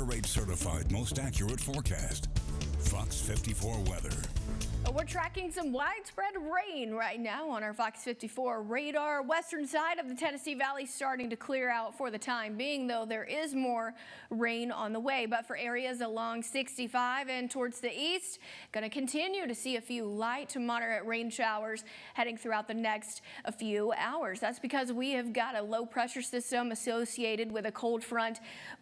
Weather Rate certified most accurate forecast. Fox 54 weather. We're tracking some widespread rain right now on our Fox 54 radar. Western side of the Tennessee Valley starting to clear out for the time being, though there is more rain on the way. But for areas along 65 and towards the east, going to continue to see a few light to moderate rain showers heading throughout the next few hours. That's because we have got a low pressure system associated with a cold front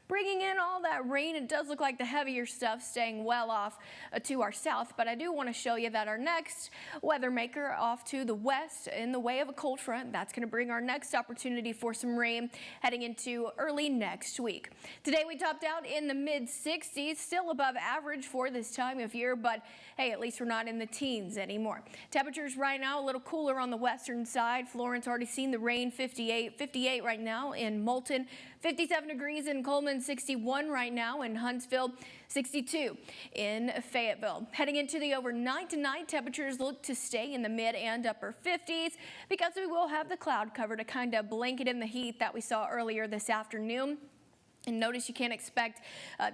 bringing in all that rain. It does look like the heavier stuff staying well off to our south, but I do want to show you that our next weather maker off to the west in the way of a cold front, that's going to bring our next opportunity for some rain heading into early next week. Today we topped out in the mid 60s, still above average for this time of year, but hey, at least we're not in the teens anymore. Temperatures right now a little cooler on the western side. Florence already seen the rain, 58 right now in Moulton, 57 degrees in Coleman, 61 right now in Huntsville, 62 in Fayetteville. Heading into the overnight tonight, temperatures look to stay in the mid and upper 50s because we will have the cloud cover to kind of blanket in the heat that we saw earlier this afternoon. And notice you can't expect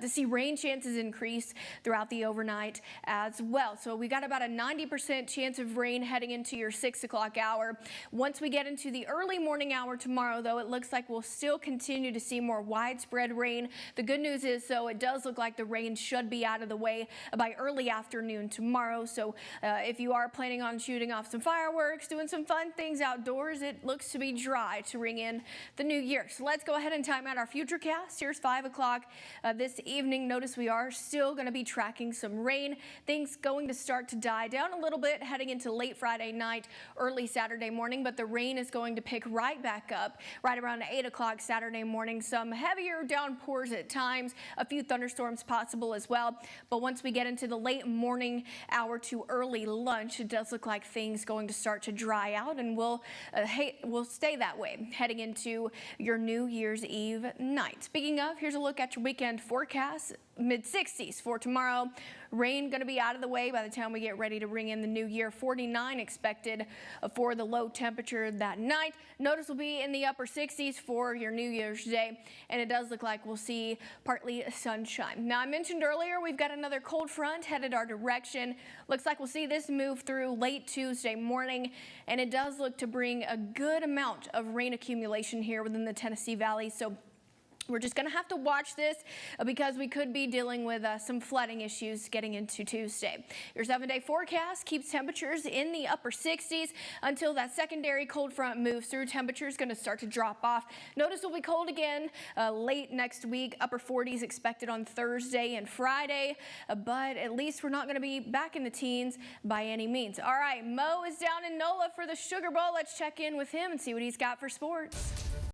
to see rain chances increase throughout the overnight as well. So we got about a 90% chance of rain heading into your 6 o'clock hour. Once we get into the early morning hour tomorrow, though, it looks like we'll still continue to see more widespread rain. The good news is, though, it does look like the rain should be out of the way by early afternoon tomorrow. So if you are planning on shooting off some fireworks, doing some fun things outdoors, it looks to be dry to ring in the new year. So let's go ahead and time out our futurecast. Here's 5 o'clock this evening. Notice we are still going to be tracking some rain. Things going to start to die down a little bit heading into late Friday night, early Saturday morning, but the rain is going to pick right back up right around 8 o'clock Saturday morning. Some heavier downpours at times, a few thunderstorms possible as well. But once we get into the late morning hour to early lunch, it does look like things going to start to dry out, and we'll stay that way heading into your New Year's Eve night. Speaking of, here's a look at your weekend forecast. Mid 60s for tomorrow. Rain going to be out of the way by the time we get ready to ring in the new year. 49 expected for the low temperature that night. Notice will be in the upper 60s for your New Year's Day, and it does look like we'll see partly sunshine. Now, I mentioned earlier we've got another cold front headed our direction. Looks like we'll see this move through late Tuesday morning, and it does look to bring a good amount of rain accumulation here within the Tennessee Valley. So we're just going to have to watch this because we could be dealing with some flooding issues getting into Tuesday. Your 7-day forecast keeps temperatures in the upper 60s until that secondary cold front moves through. Temperatures going to start to drop off. Notice it'll be cold again late next week. Upper 40s expected on Thursday and Friday, but at least we're not going to be back in the teens by any means. All right, Mo is down in NOLA for the Sugar Bowl. Let's check in with him and see what he's got for sports.